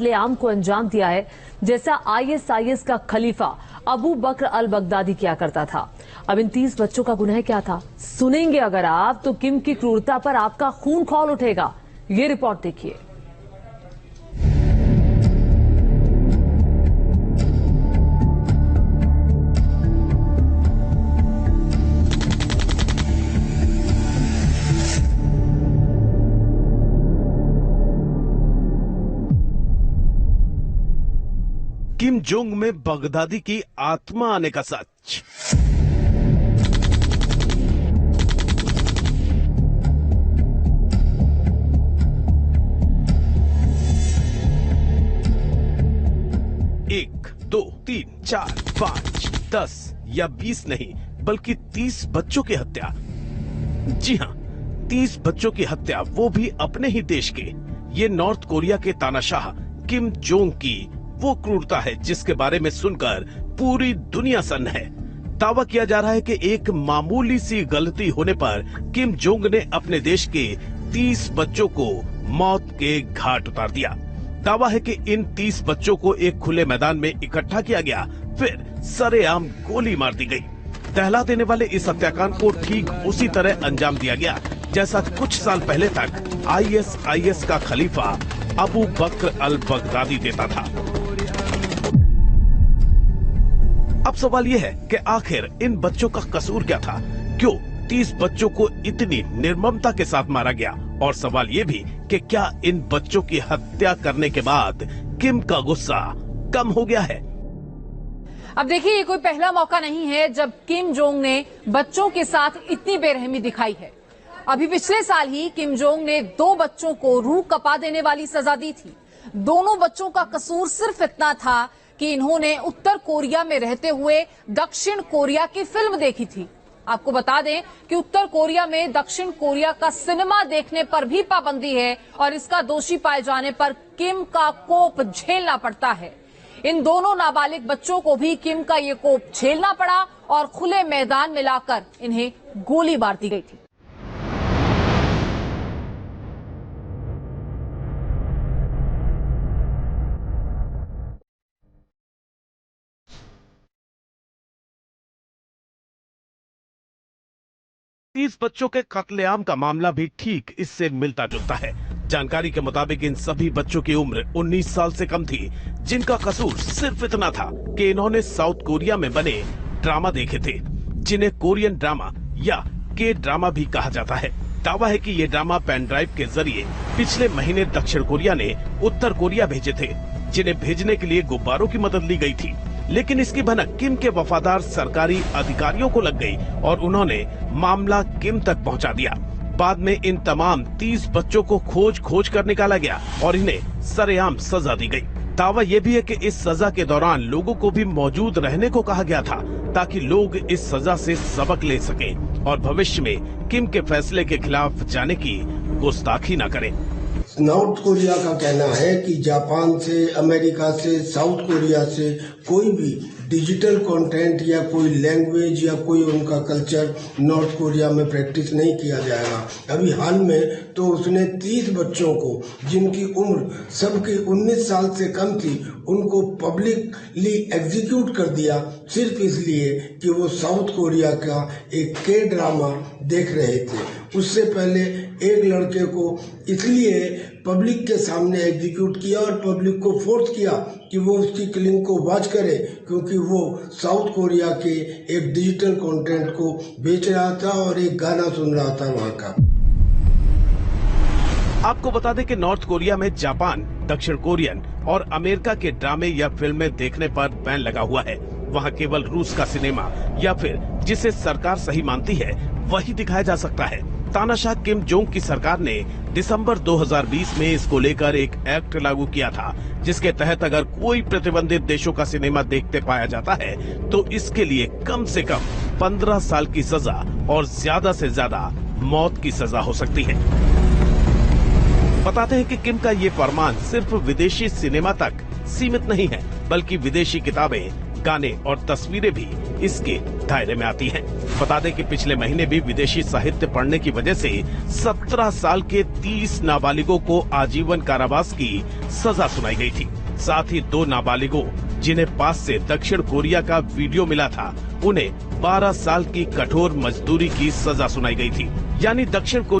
कत्लेआम को अंजाम दिया है, जैसा आईएसआईएस का खलीफा अबू बकर अल बगदादी किया करता था। अब इन 30 बच्चों का गुनाह क्या था, सुनेंगे अगर आप तो किम की क्रूरता पर आपका खून खौल उठेगा। ये रिपोर्ट देखिए। किम जोंग में बगदादी की आत्मा आने का सच। एक, दो, तीन, चार, 5, 10 या 20 नहीं बल्कि 30 बच्चों की हत्या। जी हां, 30 बच्चों की हत्या, वो भी अपने ही देश के। ये नॉर्थ कोरिया के तानाशाह किम जोंग की वो क्रूरता है जिसके बारे में सुनकर पूरी दुनिया सन्न है। दावा किया जा रहा है कि एक मामूली सी गलती होने पर किम जोंग ने अपने देश के 30 बच्चों को मौत के घाट उतार दिया। दावा है कि इन 30 बच्चों को एक खुले मैदान में इकट्ठा किया गया, फिर सरेआम गोली मार दी गई। दहला देने वाले इस हत्याकांड को ठीक उसी तरह अंजाम दिया गया जैसा कुछ साल पहले तक आईएसआईएस का खलीफा अबू बकर अल बगदादी देता था। अब सवाल यह है कि आखिर इन बच्चों का कसूर क्या था? क्यों 30 बच्चों को इतनी निर्ममता के साथ मारा गया? और सवाल ये भी कि क्या इन बच्चों की हत्या करने के बाद किम का गुस्सा कम हो गया है? अब देखिए, ये कोई पहला मौका नहीं है जब किम जोंग ने बच्चों के साथ इतनी बेरहमी दिखाई है। अभी पिछले साल ही किम जोंग ने 2 बच्चों को रूह कपा देने वाली सजा दी थी। दोनों बच्चों का कसूर सिर्फ इतना था कि इन्होंने उत्तर कोरिया में रहते हुए दक्षिण कोरिया की फिल्म देखी थी। आपको बता दें कि उत्तर कोरिया में दक्षिण कोरिया का सिनेमा देखने पर भी पाबंदी है और इसका दोषी पाए जाने पर किम का कोप झेलना पड़ता है। इन दोनों नाबालिग बच्चों को भी किम का ये कोप झेलना पड़ा और खुले मैदान में लाकर इन्हें गोली मार दी गई थी। इस बच्चों के कत्लेआम का मामला भी ठीक इससे मिलता जुलता है। जानकारी के मुताबिक इन सभी बच्चों की उम्र 19 साल से कम थी, जिनका कसूर सिर्फ इतना था कि इन्होंने साउथ कोरिया में बने ड्रामा देखे थे, जिन्हें कोरियन ड्रामा या के ड्रामा भी कहा जाता है। दावा है कि ये ड्रामा पेन ड्राइव के जरिए पिछले महीने दक्षिण कोरिया ने उत्तर कोरिया भेजे थे, जिन्हें भेजने के लिए गुब्बारों की मदद ली गई थी। लेकिन इसकी भनक किम के वफादार सरकारी अधिकारियों को लग गई और उन्होंने मामला किम तक पहुंचा दिया। बाद में इन तमाम 30 बच्चों को खोज कर निकाला गया और इन्हें सरेआम सजा दी गई। दावा यह भी है कि इस सजा के दौरान लोगों को भी मौजूद रहने को कहा गया था ताकि लोग इस सजा से सबक ले सकें और भविष्य में किम के फैसले के खिलाफ जाने की गुस्ताखी न करें। नॉर्थ कोरिया का कहना है कि जापान से, अमेरिका से, साउथ कोरिया से कोई भी डिजिटल कंटेंट या कोई लैंग्वेज या कोई उनका कल्चर नॉर्थ कोरिया में प्रैक्टिस नहीं किया जाएगा। अभी हाल में तो उसने 30 बच्चों को, जिनकी उम्र सबकी 19 साल से कम थी, उनको पब्लिकली एग्जीक्यूट कर दिया सिर्फ इसलिए कि वो साउथ कोरिया का एक के ड्रामा देख रहे थे। उससे पहले एक लड़के को इसलिए पब्लिक के सामने एग्जीक्यूट किया और पब्लिक को फोर्स किया कि वो उसकी किलिंग को वॉच करे, क्योंकि वो साउथ कोरिया के एक डिजिटल कंटेंट को बेच रहा था और एक गाना सुन रहा था वहाँ का। आपको बता दें कि नॉर्थ कोरिया में जापान, दक्षिण कोरियन और अमेरिका के ड्रामे या फिल्में देखने पर बैन लगा हुआ है। वहाँ केवल रूस का सिनेमा या फिर जिसे सरकार सही मानती है वही दिखाया जा सकता है। तानाशाह किम जोंग की सरकार ने दिसंबर 2020 में इसको लेकर एक एक्ट लागू किया था, जिसके तहत अगर कोई प्रतिबंधित देशों का सिनेमा देखते पाया जाता है तो इसके लिए कम से कम 15 साल की सजा और ज्यादा से ज्यादा मौत की सजा हो सकती है। बताते हैं कि किम का ये फरमान सिर्फ विदेशी सिनेमा तक सीमित नहीं है, बल्कि विदेशी किताबें, गाने और तस्वीरें भी इसके दायरे में आती हैं। बता दें कि पिछले महीने भी विदेशी साहित्य पढ़ने की वजह से 17 साल के 30 नाबालिगों को आजीवन कारावास की सजा सुनाई गई थी। साथ ही 2 नाबालिगों जिन्हें पास से दक्षिण कोरिया का वीडियो मिला था, उन्हें 12 साल की कठोर मजदूरी की सजा सुनाई गई थी। यानी दक्षिण